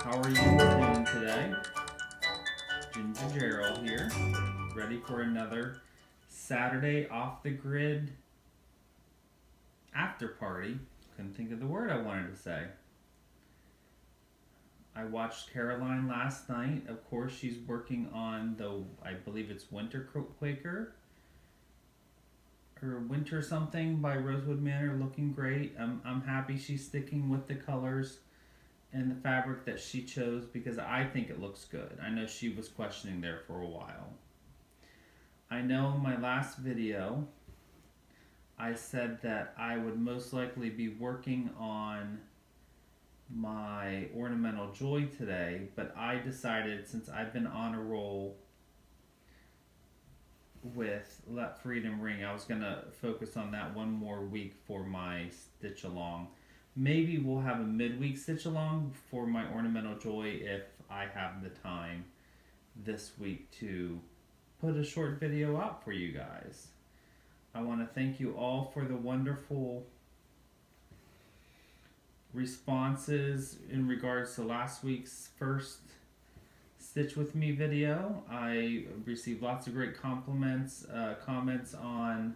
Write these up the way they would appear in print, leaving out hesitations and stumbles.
How are you doing today? Ginger Gerald here, ready for another Saturday off the grid after party. Couldn't think of the word I wanted to say. I watched Caroline last night. Of course, she's working on I believe it's Winter Quaker or Winter something by Rosewood Manor, looking great. I'm happy she's sticking with the colors and the fabric that she chose because I think it looks good. I know she was questioning there for a while. I know in my last video I said that I would most likely be working on my ornamental joy today, but I decided since I've been on a roll with Let Freedom Ring, I was going to focus on that one more week for my stitch along. Maybe we'll have a midweek stitch along for my ornamental joy if I have the time this week to put a short video out for you guys. I want to thank you all for the wonderful responses in regards to last week's first Stitch With Me video. I received lots of great comments on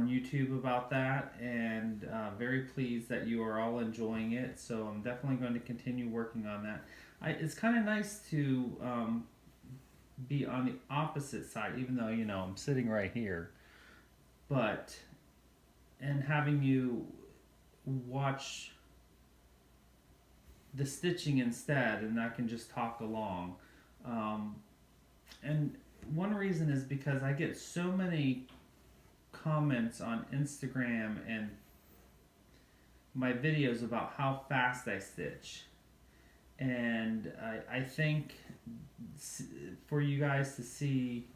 YouTube about that, and very pleased that you are all enjoying it. So I'm definitely going to continue working on that. It's kind of nice to be on the opposite side, even though I'm sitting right here, and having you watch the stitching instead, and I can just talk along. And one reason is because I get so many comments on Instagram and my videos about how fast I stitch, and I think for you guys to see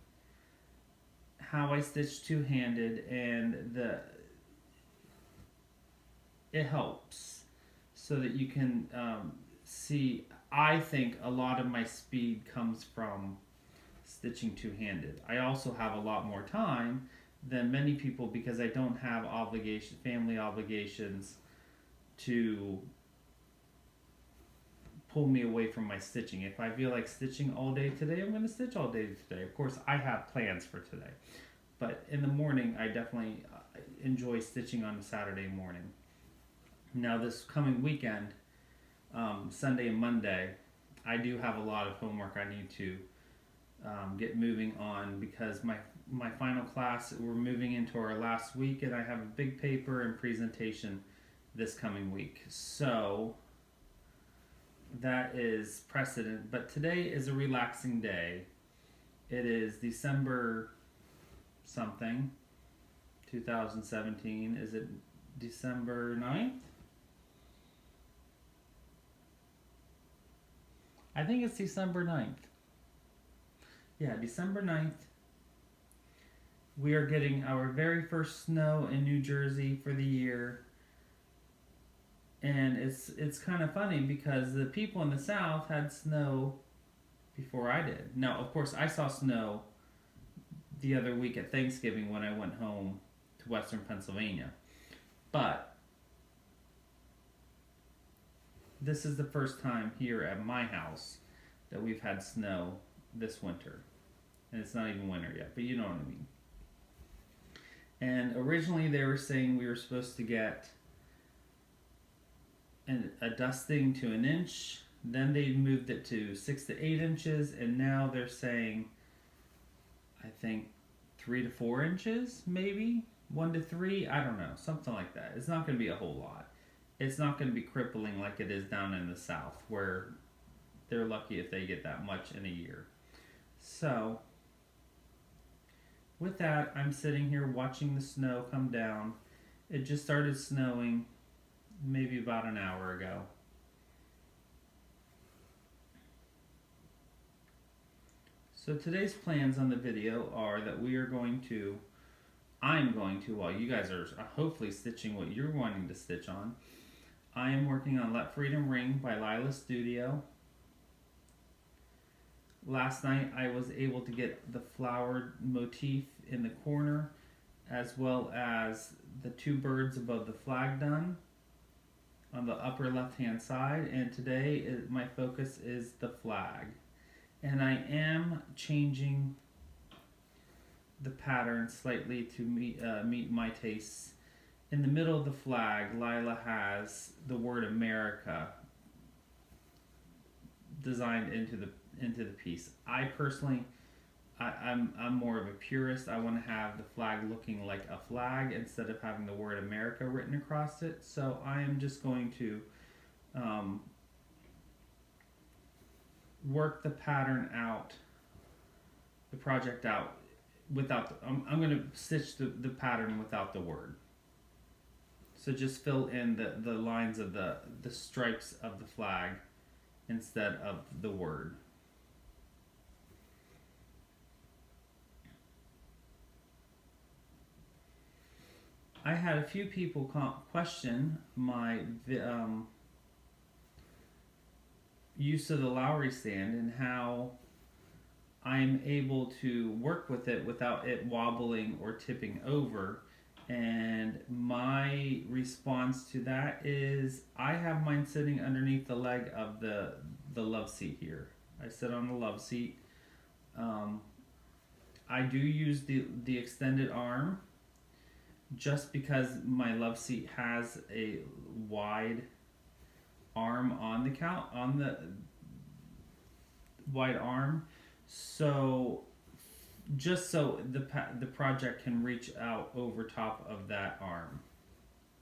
how I stitch two-handed, and it helps so that you can see. I think a lot of my speed comes from stitching two-handed. I also have a lot more time than many people because I don't have family obligations to pull me away from my stitching. If I feel like stitching all day today, I'm going to stitch all day today. Of course, I have plans for today. But in the morning, I definitely enjoy stitching on a Saturday morning. Now, this coming weekend, Sunday and Monday, I do have a lot of homework I need to get moving on because my final class, we're moving into our last week, and I have a big paper and presentation this coming week. So that is precedent. But today is a relaxing day. It is December something, 2017. Is it December 9th? I think it's December 9th. Yeah, December 9th. We are getting our very first snow in New Jersey for the year. And it's kind of funny because the people in the South had snow before I did. Now, of course, I saw snow the other week at Thanksgiving when I went home to Western Pennsylvania. But this is the first time here at my house that we've had snow this winter. And it's not even winter yet, but you know what I mean. And originally they were saying we were supposed to get a dusting to an inch. Then they moved it to 6 to 8 inches. And now they're saying, I think, 3 to 4 inches, maybe? 1 to 3? I don't know. Something like that. It's not going to be a whole lot. It's not going to be crippling like it is down in the South, where they're lucky if they get that much in a year. So, with that, I'm sitting here watching the snow come down. It just started snowing maybe about an hour ago. So today's plans on the video are that I'm going to, while you guys are hopefully stitching what you're wanting to stitch on, I am working on Let Freedom Ring by Lila Studio. Last night I was able to get the flowered motif in the corner as well as the two birds above the flag done. on the upper left hand side, and today my focus is the flag. And I am changing the pattern slightly to meet my tastes. In the middle of the flag, Lila has the word America designed into the piece. I personally, I'm more of a purist. I want to have the flag looking like a flag instead of having the word America written across it. So I am just going to work the pattern out, the project out, without I'm going to stitch the pattern without the word. So just fill in the lines of the stripes of the flag instead of the word. I had a few people question my use of the Lowry stand and how I'm able to work with it without it wobbling or tipping over. And my response to that is I have mine sitting underneath the leg of the love seat here. I sit on the love seat. I do use the extended arm just because my love seat has a wide arm on the wide arm, so just so the project can reach out over top of that arm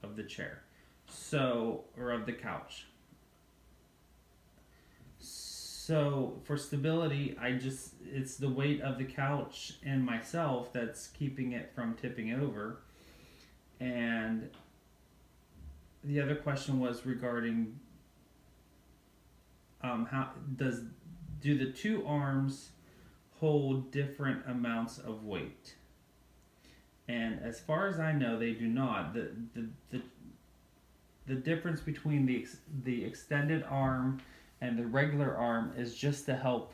of the chair, so or of the couch. So for stability, it's the weight of the couch and myself that's keeping it from tipping over. And the other question was regarding how do the two arms hold different amounts of weight? And as far as I know, they do not. The difference between the extended arm and the regular arm is just to help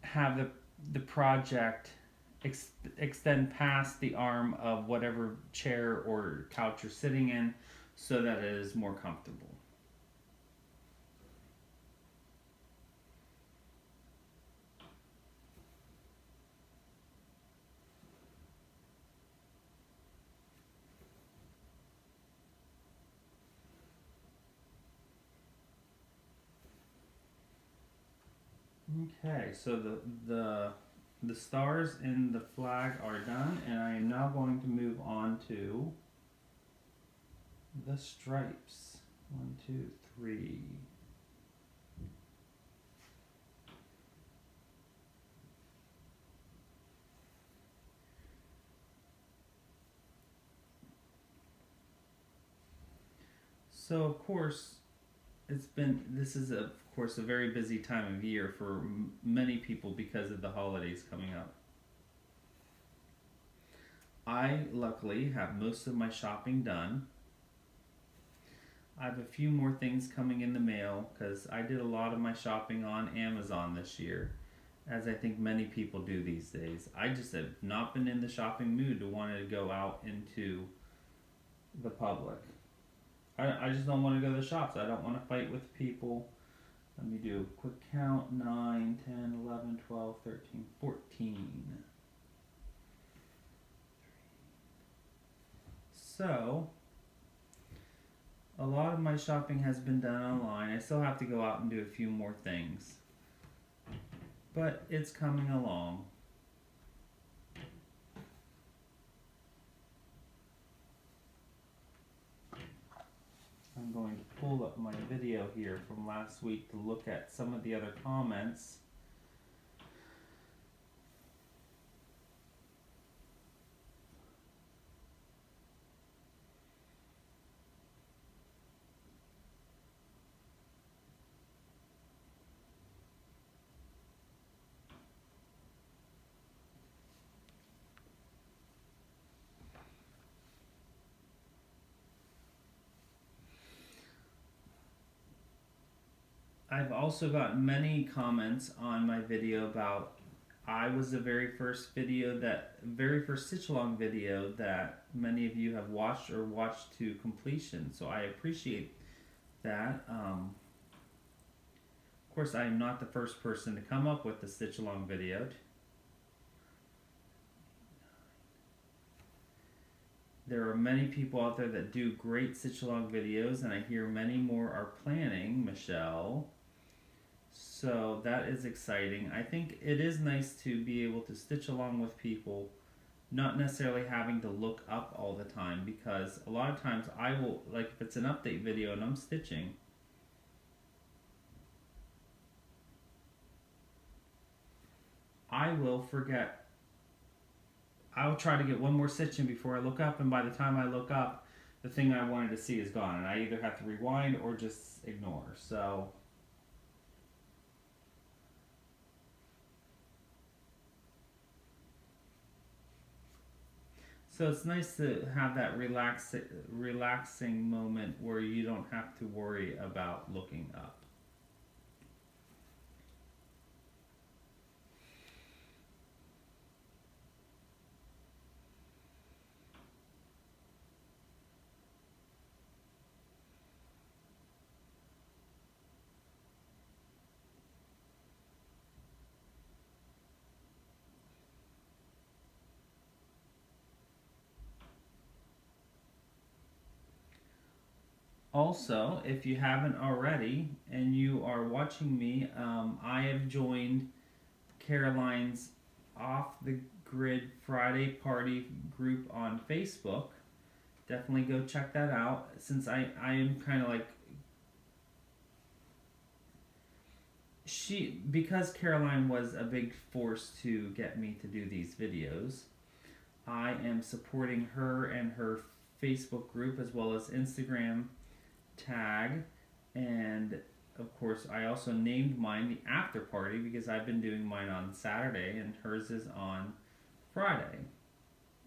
have the project extend past the arm of whatever chair or couch you're sitting in so that it is more comfortable. Okay, so the stars in the flag are done, and I am now going to move on to the stripes. 1, 2, 3. So of course, this is of course a very busy time of year for many people because of the holidays coming up. I luckily have most of my shopping done. I have a few more things coming in the mail because I did a lot of my shopping on Amazon this year, as I think many people do these days. I just have not been in the shopping mood to want to go out into the public. I just don't want to go to the shops. I don't want to fight with people. Let me do a quick count. 9, 10, 11, 12, 13, 14. So, a lot of my shopping has been done online. I still have to go out and do a few more things. But it's coming along. I'm going to pull up my video here from last week to look at some of the other comments. I've also got many comments on my video about I was the very first stitch along video that many of you have watched or watched to completion. So I appreciate that. Of course, I am not the first person to come up with the stitch along video. There are many people out there that do great stitch along videos, and I hear many more are planning, Michelle. So that is exciting. I think it is nice to be able to stitch along with people, not necessarily having to look up all the time, because a lot of times I will, like if it's an update video and I'm stitching, I will forget. I'll try to get one more stitch in before I look up, and by the time I look up, the thing I wanted to see is gone, and I either have to rewind or just ignore. So it's nice to have that relaxing moment where you don't have to worry about looking up. Also, if you haven't already and you are watching me, I have joined Caroline's Off the Grid Friday Party group on Facebook. Definitely go check that out, since I am kind of like, because Caroline was a big force to get me to do these videos, I am supporting her and her Facebook group as well as Instagram tag, and of course I also named mine the after party because I've been doing mine on Saturday and hers is on Friday.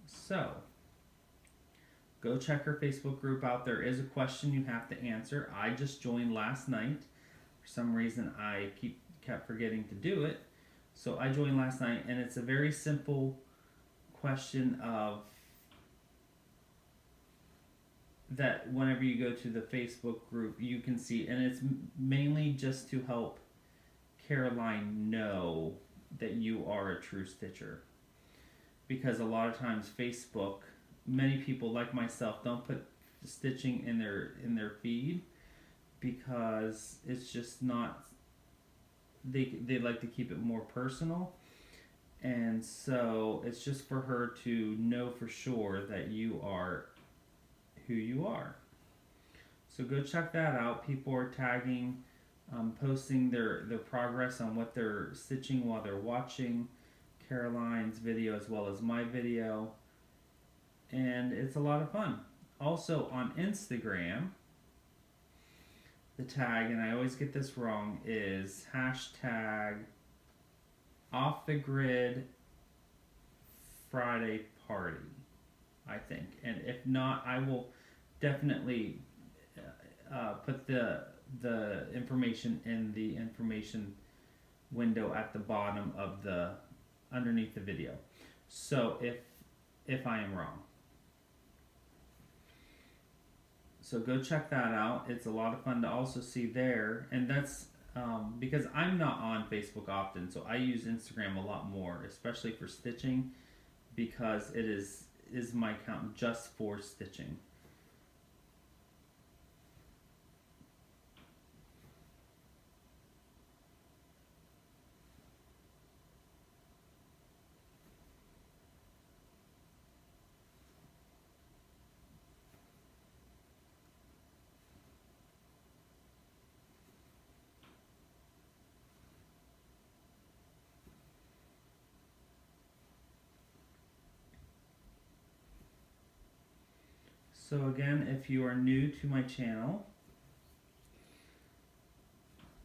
So go check her Facebook group out. There is a question you have to answer. I just joined last night. For some reason I kept forgetting to do it. So I joined last night, and it's a very simple question of that whenever you go to the Facebook group you can see, and it's mainly just to help Caroline know that you are a true stitcher, because a lot of times Facebook, many people like myself don't put stitching in their feed because it's just not, they like to keep it more personal, and so it's just for her to know for sure that you are who you are. So go check that out. People are tagging, posting their progress on what they're stitching while they're watching Caroline's video as well as my video, and it's a lot of fun. Also on Instagram, the tag, and I always get this wrong, is hashtag off the grid Friday party, I think. And if not, I will definitely put the information in the information window at the bottom of the underneath the video. So if I am wrong. So go check that out. It's a lot of fun to also see there, and that's because I'm not on Facebook often, so I use Instagram a lot more, especially for stitching, because it is my account just for stitching. So again, if you are new to my channel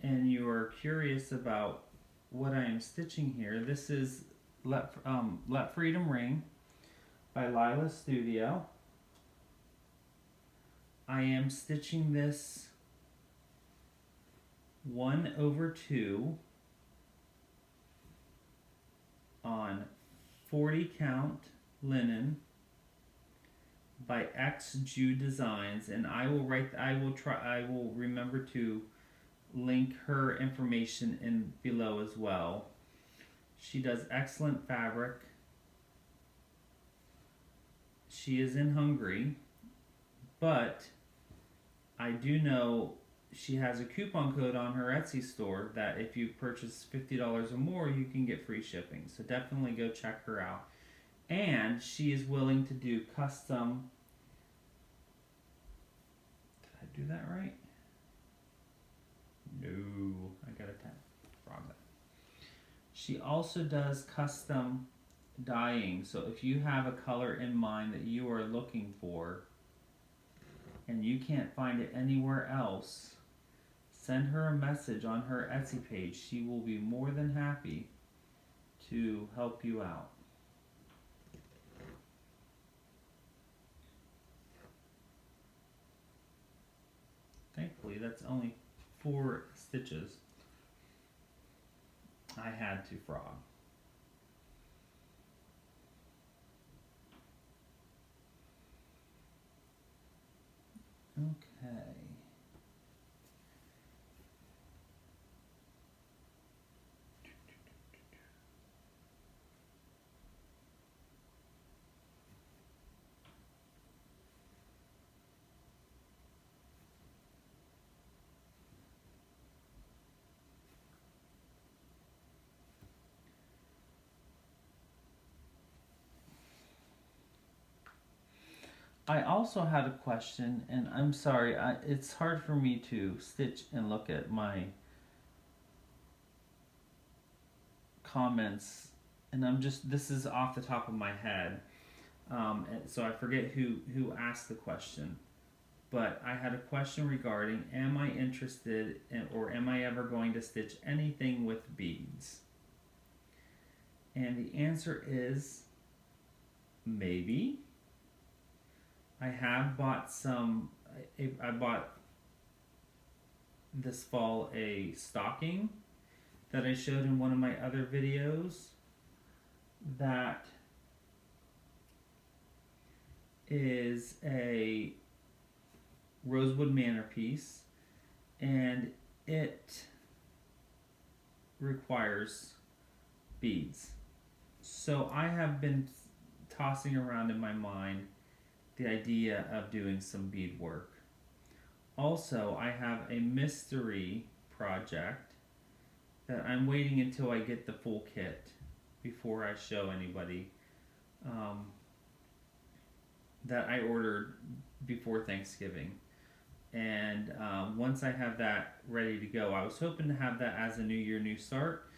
and you are curious about what I am stitching here, this is Let Freedom Ring by Lila Studio. I am stitching this 1/2 40 count linen by X Jew Designs, and I will remember to link her information in below as well. She does excellent fabric. She is in Hungary, but I do know she has a coupon code on her Etsy store that if you purchase $50 or more, you can get free shipping. So definitely go check her out. And she is willing to do custom. Did I do that right? No, I gotta tap wrong. She also does custom dyeing. So if you have a color in mind that you are looking for and you can't find it anywhere else, send her a message on her Etsy page. She will be more than happy to help you out. Thankfully, that's only 4 stitches. I had to frog. Okay. I also had a question, and I'm sorry, it's hard for me to stitch and look at my comments, and this is off the top of my head, and so I forget who asked the question. But I had a question regarding, am I interested in, or am I ever going to stitch anything with beads? And the answer is maybe. I have bought some. I bought this fall a stocking that I showed in one of my other videos that is a rosewood manor piece, and it requires beads. So I have been tossing around in my mind the idea of doing some bead work. Also, I have a mystery project that I'm waiting until I get the full kit before I show anybody, that I ordered before Thanksgiving. And once I have that ready to go, I was hoping to have that as a New Year, New Start,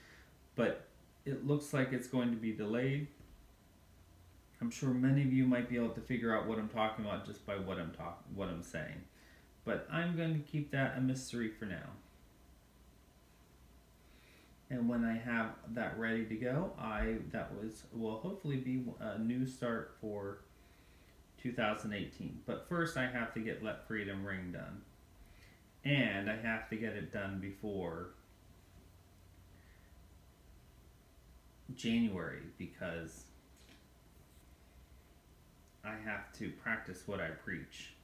but it looks like it's going to be delayed. I'm sure many of you might be able to figure out what I'm talking about just by what I'm saying. But I'm going to keep that a mystery for now. And when I have that ready to go, will hopefully be a new start for 2018. But first I have to get Let Freedom Ring done. And I have to get it done before January, because I have to practice what I preach.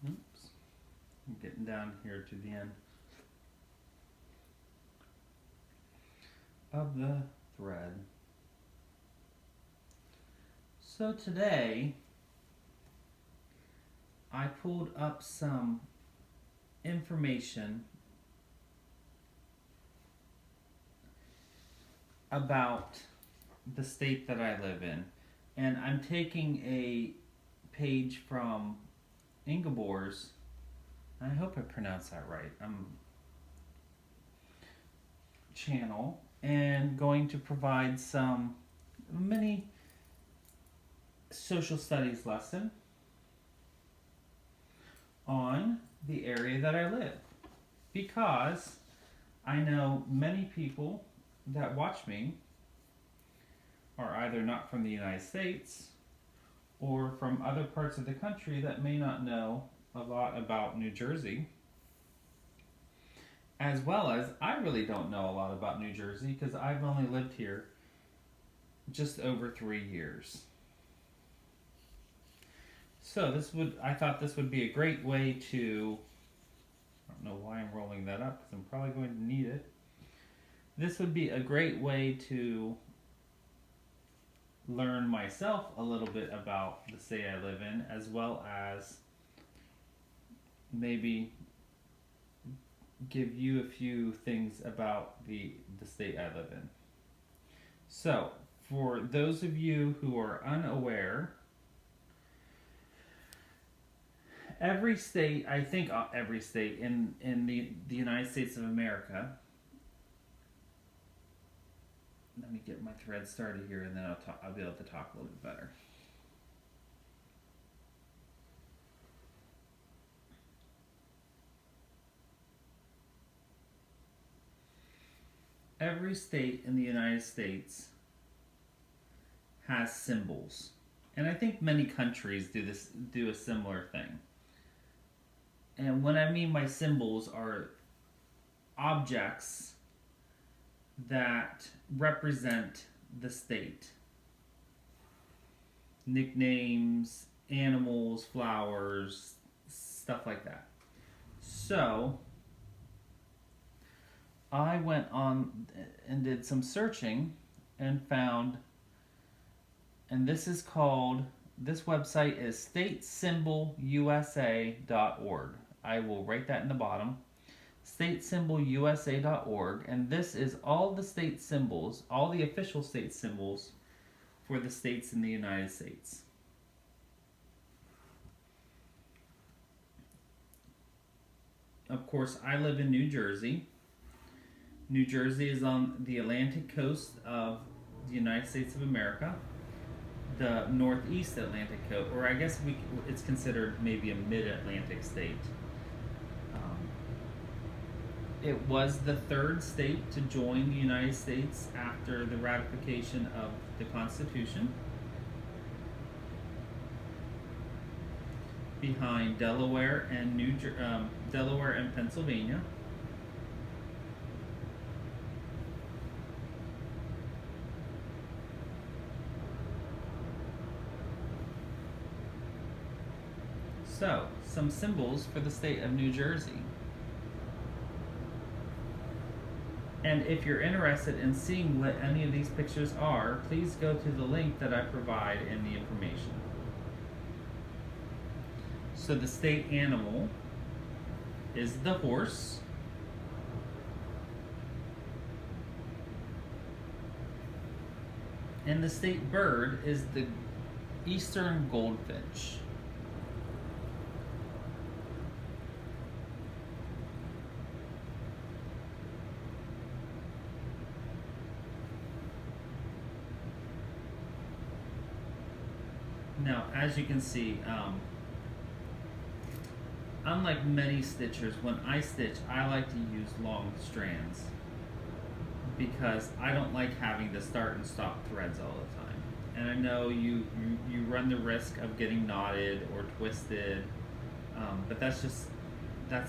Oops. I'm getting down here to the end of the thread. So today I pulled up some information about the state that I live in, and I'm taking a page from Ingeborg's. I hope I pronounced that right. channel and going to provide some mini social studies lesson on the area that I live, because I know many people that watch me are either not from the United States or from other parts of the country that may not know a lot about New Jersey, as well as I really don't know a lot about New Jersey because I've only lived here just over 3 years. So I thought this would be a great way to, I don't know why I'm rolling that up because I'm probably going to need it. This would be a great way to learn myself a little bit about the state I live in, as well as maybe give you a few things about the state I live in. So, for those of you who are unaware, every state, I think every state in the United States of America, let me get my thread started here and then I'll be able to talk a little bit better. Every state in the United States has symbols. And I think many countries do a similar thing. And what I mean by symbols are objects that represent the state. Nicknames, animals, flowers, stuff like that. So, I went on and did some searching and found, and this website is statesymbolusa.org. I will write that in the bottom. Statesymbolusa.org, and this is all the state symbols, all the official state symbols for the states in the United States. Of course, I live in New Jersey. New Jersey is on the Atlantic coast of the United States of America, the northeast Atlantic coast, or I guess it's considered maybe a mid-Atlantic state. It was the third state to join the United States after the ratification of the Constitution, behind Delaware and Delaware and Pennsylvania. So, some symbols for the state of New Jersey. And if you're interested in seeing what any of these pictures are, please go to the link that I provide in the information. So the state animal is the horse. And the state bird is the eastern goldfinch. Now, as you can see, unlike many stitchers, when I stitch, I like to use long strands because I don't like having to start and stop threads all the time. And I know you run the risk of getting knotted or twisted, but that's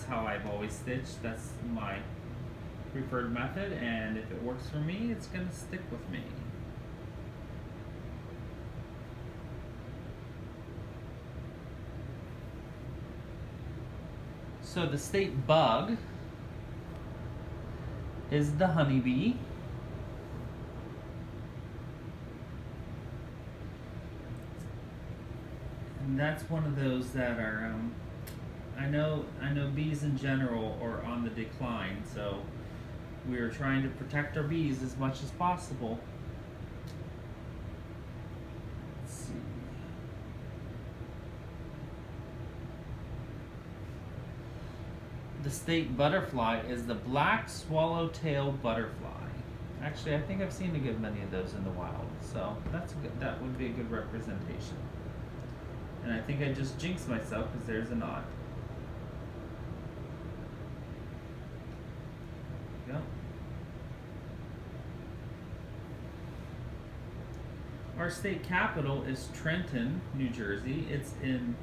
how I've always stitched. That's my preferred method, and if it works for me, it's going to stick with me. So the state bug is the honeybee. And that's one of those that are, I know bees in general are on the decline, so we're trying to protect our bees as much as possible. the state butterfly is the black swallowtail butterfly. Actually, I think I've seen a good many of those in the wild, so that would be a good representation. And I think I just jinxed myself because there's a knot. There we go. Our state capital is Trenton, New Jersey. It's in,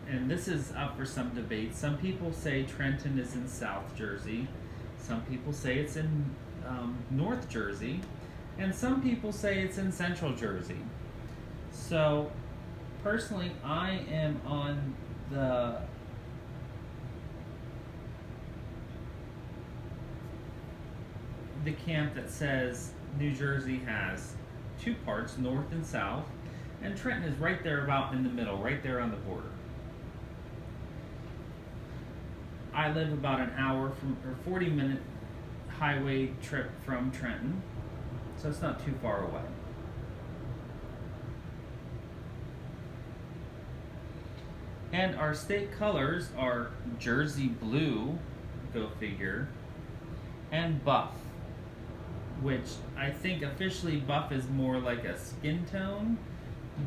and this is up for some debate. Some people say Trenton is in South Jersey. Some people say it's in North Jersey. And some people say it's in Central Jersey. So, personally, I am on the camp that says New Jersey has two parts, north and south, and Trenton is right there about in the middle, right there on the border. I live about an hour from, or 40-minute highway trip from Trenton, so it's not too far away. And our state colors are Jersey blue, go figure, and buff, which I think officially buff is more like a skin tone,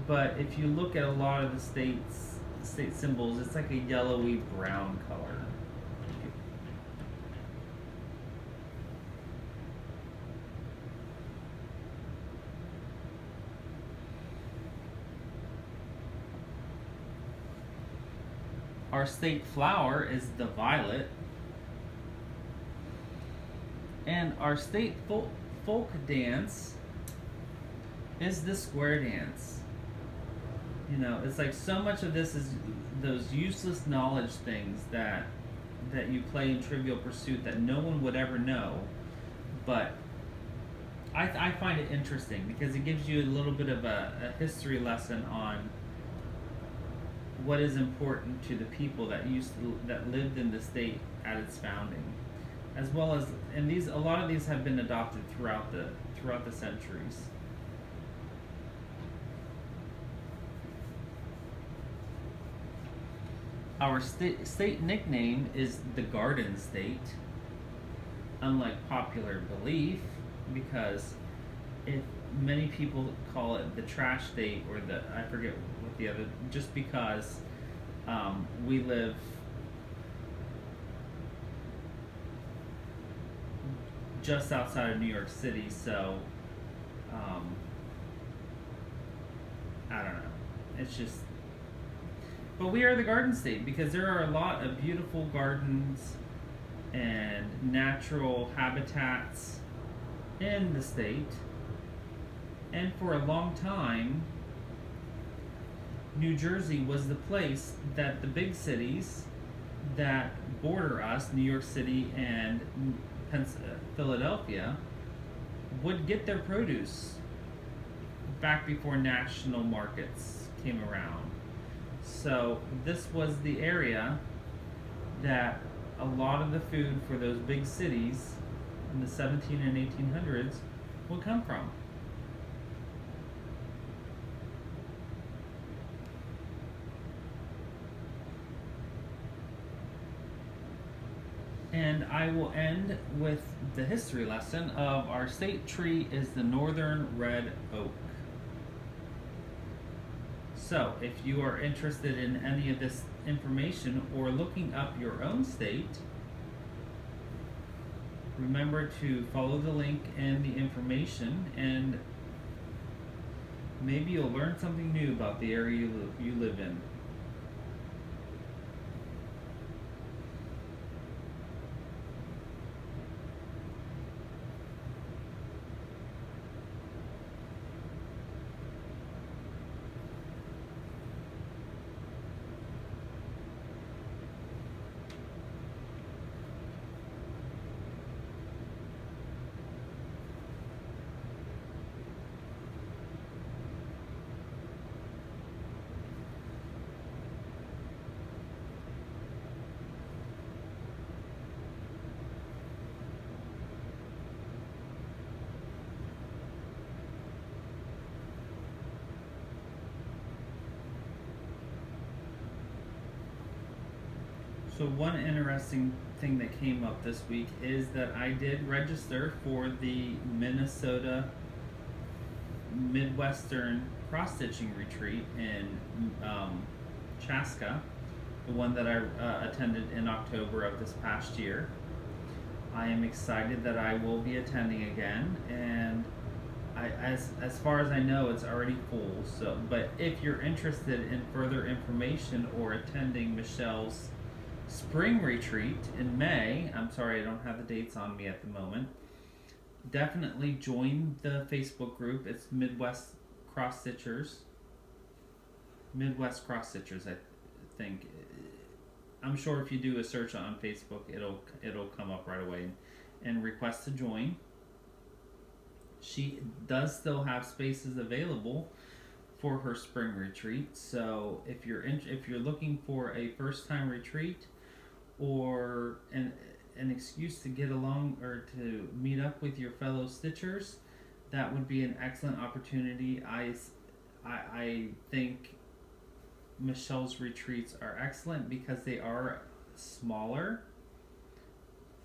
but if you look at a lot of the state symbols, it's like a yellowy brown color. Our state flower is the violet. And our state folk dance is the square dance. You know, it's like so much of this is those useless knowledge things that you play in Trivial Pursuit that no one would ever know. But I find it interesting because it gives you a little bit of a history lesson on what is important to the people that lived in the state at its founding, as well as, and a lot of these have been adopted throughout the centuries. Our state nickname is the Garden State, unlike popular belief, because many people call it the trash state, or I forget what the other, just because we live just outside of New York City, so I don't know. It's just, but we are the Garden State because there are a lot of beautiful gardens and natural habitats in the state. And for a long time, New Jersey was the place that the big cities that border us, New York City and Philadelphia, would get their produce back before national markets came around. So this was the area that a lot of the food for those big cities in the 17 and 1800s would come from. And I will end with the history lesson of our state tree is the northern red oak. So, if you are interested in any of this information or looking up your own state, remember to follow the link and the information, and maybe you'll learn something new about the area you live in. So one interesting thing that came up this week is that I did register for the Minnesota Midwestern cross stitching retreat in Chaska, the one that I attended in October of this past year. I am excited that I will be attending again, and as far as I know, it's already full. So, but if you're interested in further information or attending Michelle's spring retreat in May, I'm sorry I don't have the dates on me at the moment. Definitely join the Facebook group. It's Midwest Cross Stitchers. Midwest Cross Stitchers, I think. I'm sure if you do a search on Facebook, it'll come up right away, and request to join. She does still have spaces available for her spring retreat. So if you're looking for a first time retreat or an excuse to get along or to meet up with your fellow stitchers, that would be an excellent opportunity. I think Michelle's retreats are excellent because they are smaller,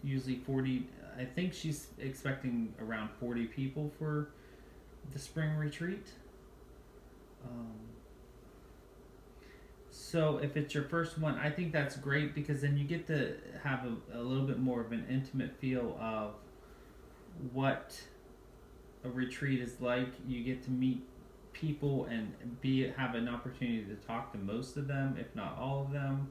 usually 40. I think she's expecting around 40 people for the spring retreat. So if it's your first one, I think that's great because then you get to have a little bit more of an intimate feel of what a retreat is like. You get to meet people and have an opportunity to talk to most of them, if not all of them.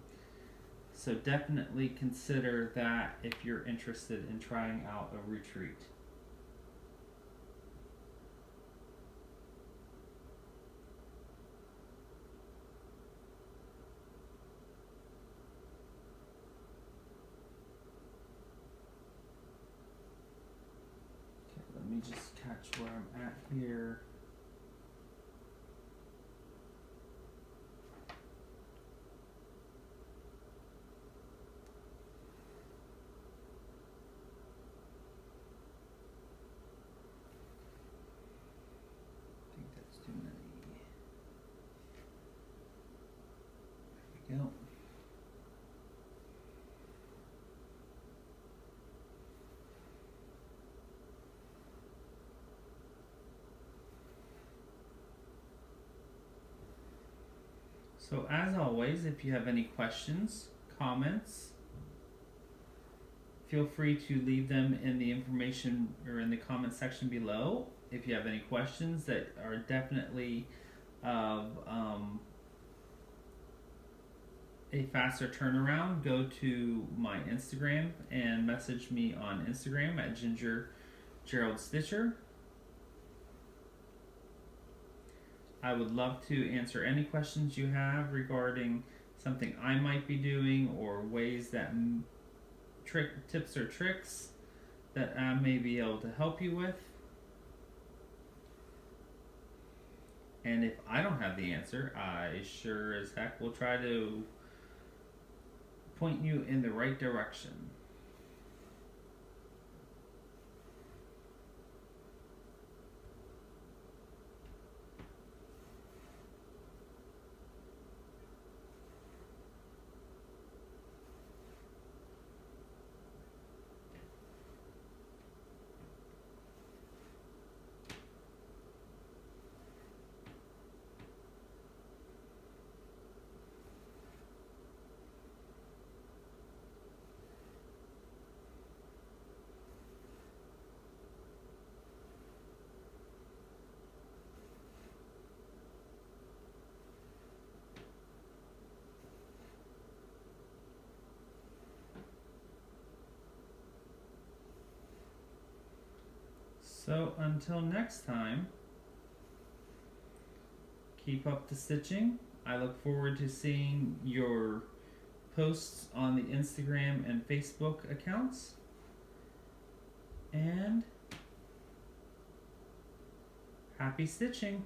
So definitely consider that if you're interested in trying out a retreat. Okay, let me just catch where I'm at here. Too many. There we go. So as always, if you have any questions, comments, feel free to leave them in the information or in the comment section below. If you have any questions that are definitely of a faster turnaround, go to my Instagram and message me on Instagram at Gerald Stitcher. I would love to answer any questions you have regarding something I might be doing or ways that tips or tricks that I may be able to help you with. And if I don't have the answer, I sure as heck will try to point you in the right direction. So until next time, keep up the stitching. I look forward to seeing your posts on the Instagram and Facebook accounts. And happy stitching!